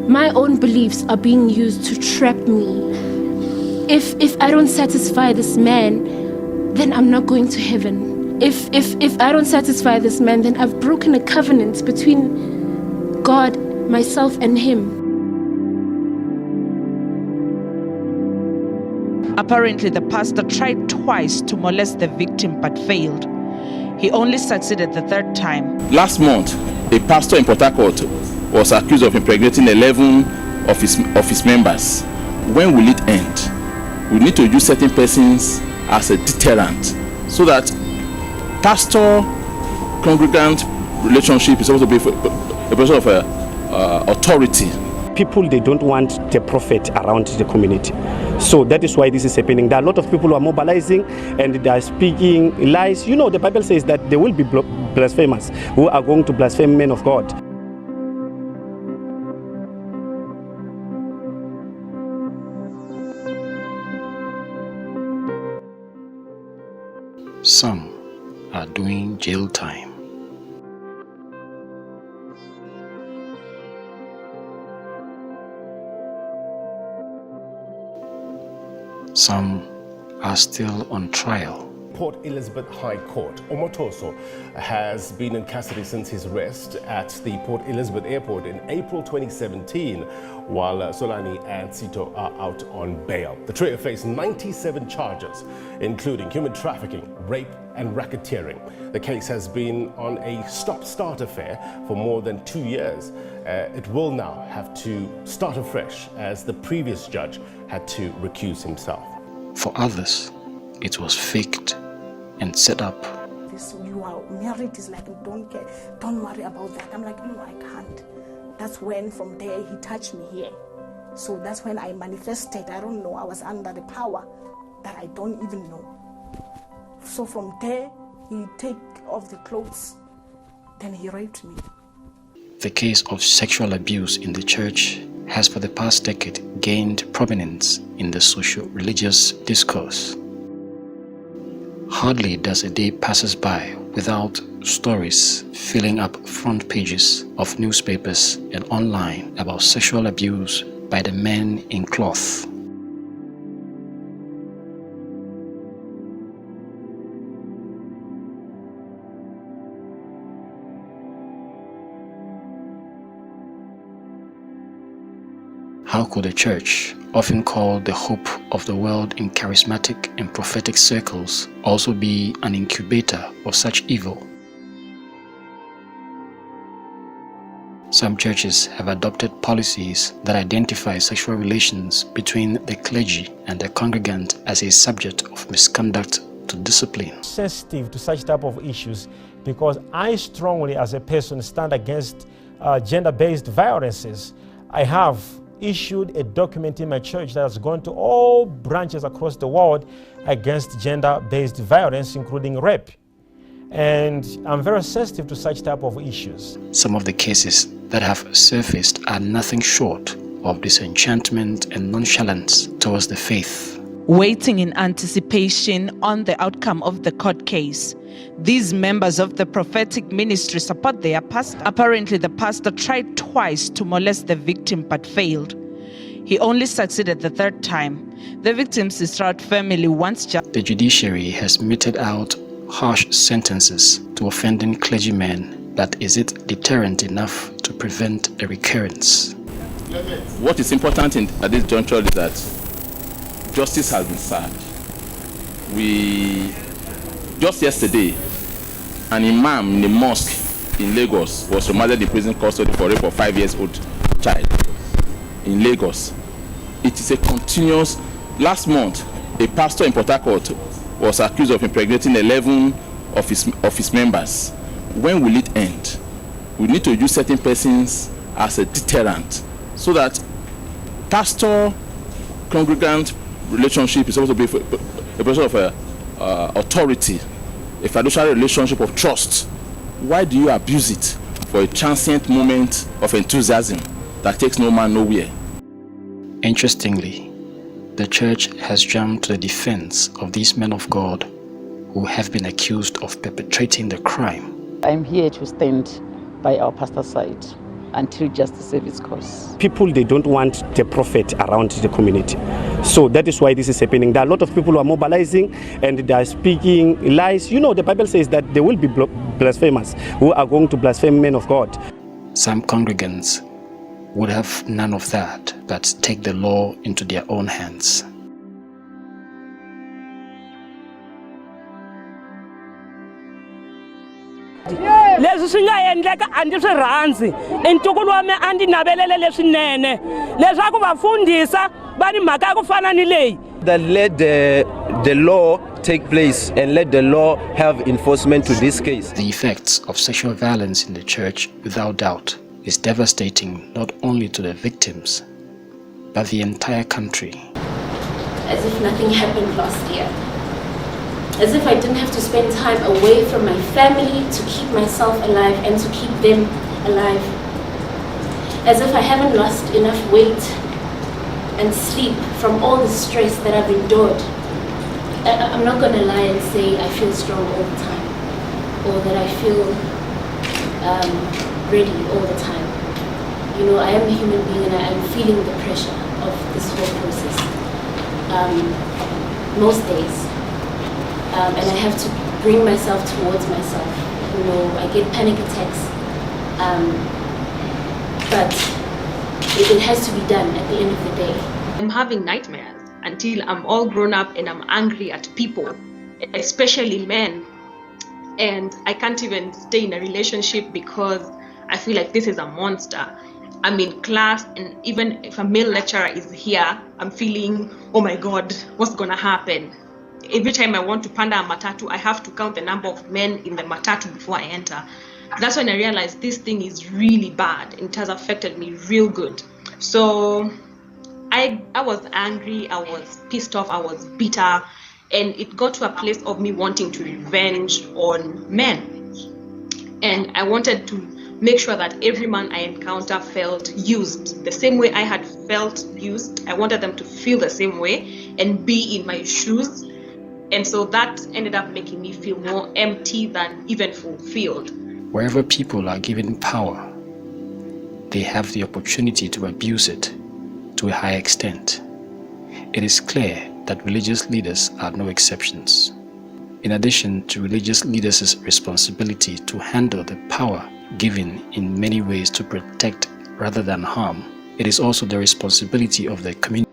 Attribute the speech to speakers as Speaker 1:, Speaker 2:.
Speaker 1: My own beliefs are being used to trap me. If I don't satisfy this man, then I'm not going to heaven. If I don't satisfy this man, then I've broken a covenant between God, myself, and him.
Speaker 2: Apparently, the pastor tried twice to molest the victim but failed. He only succeeded the third time.
Speaker 3: Last month, a pastor in Port Harcourt was accused of impregnating 11 of his members. When will it end? We need to use certain persons as a deterrent so that pastor-congregant relationship is supposed to be a person of authority.
Speaker 4: People, they don't want the prophet around the community. So that is why this is happening. There are a lot of people who are mobilizing and they are speaking lies. You know, the Bible says that there will be blasphemers who are going to blaspheme men of God.
Speaker 5: Some are doing jail time. Some are still on trial.
Speaker 6: Port Elizabeth High Court. Omotoso has been in custody since his arrest at the Port Elizabeth Airport in April 2017, while Solani and Sito are out on bail. The trio face 97 charges, including human trafficking, rape, and racketeering. The case has been on a stop-start affair for more than 2 years. It will now have to start afresh as the previous judge had to recuse himself.
Speaker 5: For others, it was faked and set up.
Speaker 7: This, you are married, is like, don't care, don't worry about that. I'm like, no, I can't. That's when from there he touched me here. So that's when I manifested. I don't know, I was under the power that I don't even know. So from there, he take off the clothes, then he raped me.
Speaker 5: The case of sexual abuse in the church has for the past decade gained prominence in the socio-religious discourse. Hardly does a day passes by without stories filling up front pages of newspapers and online about sexual abuse by the men in cloth. How could a church, often called the hope of the world in charismatic and prophetic circles, also be an incubator of such evil? Some churches have adopted policies that identify sexual relations between the clergy and the congregant as a subject of misconduct to discipline.
Speaker 8: Sensitive to such type of issues because I strongly, as a person, stand against gender-based violences. I have issued a document in my church that has gone to all branches across the world against gender-based violence, including rape. And I'm very sensitive to such type of issues.
Speaker 5: Some of the cases that have surfaced are nothing short of disenchantment and nonchalance towards the faith.
Speaker 2: Waiting in anticipation on the outcome of the court case, these members of the prophetic ministry support their pastor. Apparently, the pastor tried twice to molest the victim but failed. He only succeeded the third time. The victim's distraught family wants justice.
Speaker 5: The judiciary has meted out harsh sentences to offending clergymen, but is it deterrent enough to prevent a recurrence?
Speaker 3: What is important at this juncture is that justice has been served. Just yesterday, an imam in a mosque in Lagos was remanded in prison custody for rape of 5-year-old child in Lagos. It is a continuous. Last month, a pastor in Port Harcourt was accused of impregnating 11 of his members. When will it end? We need to use certain persons as a deterrent so that pastor-congregant relationship is supposed to be a person of authority, a fiduciary relationship of trust. Why do you abuse it for a transient moment of enthusiasm that takes no man nowhere?
Speaker 5: Interestingly, the church has jumped to the defense of these men of God who have been accused of perpetrating the crime.
Speaker 9: I'm here to stand by our pastor's side. until justice serves its course.
Speaker 4: People, they don't want the prophet around the community. So that is why this is happening. There are a lot of people who are mobilizing and they are speaking lies. You know, the Bible says that there will be blasphemers who are going to blaspheme men of God.
Speaker 5: Some congregants would have none of that, but take the law into their own hands.
Speaker 10: Leswi swi nga endleka a ndzi swi rhandzi entukulu wa mina a ndzi navelele leswinene leswaku vafundhisa va ni mhaka ya ku fana ni leyi.
Speaker 11: That let the law take place and let the law have enforcement to this case.
Speaker 5: The effects of sexual violence in the church, without doubt, is devastating not only to the victims, but the entire country.
Speaker 1: As if nothing happened last year. As if I didn't have to spend time away from my family to keep myself alive and to keep them alive. As if I haven't lost enough weight and sleep from all the stress that I've endured. I'm not gonna lie and say I feel strong all the time, or that I feel ready all the time. You know, I am a human being and I am feeling the pressure of this whole process most days. And I have to bring myself towards myself. You know, I get panic attacks. But it has to be done at the end of the day.
Speaker 12: I'm having nightmares until I'm all grown up and I'm angry at people, especially men. And I can't even stay in a relationship because I feel like this is a monster. I'm in class, and even if a male lecturer is here, I'm feeling, oh my God, what's gonna happen? Every time I want to panda a matatu, I have to count the number of men in the matatu before I enter. That's when I realized this thing is really bad. It has affected me real good. So I was angry, I was pissed off, I was bitter, and it got to a place of me wanting to revenge on men. And I wanted to make sure that every man I encounter felt used the same way I had felt used. I wanted them to feel the same way and be in my shoes. And so that ended up making me feel more empty than even fulfilled.
Speaker 5: Wherever people are given power, they have the opportunity to abuse it to a high extent. It is clear that religious leaders are no exceptions. In addition to religious leaders' responsibility to handle the power given in many ways to protect rather than harm, it is also the responsibility of the community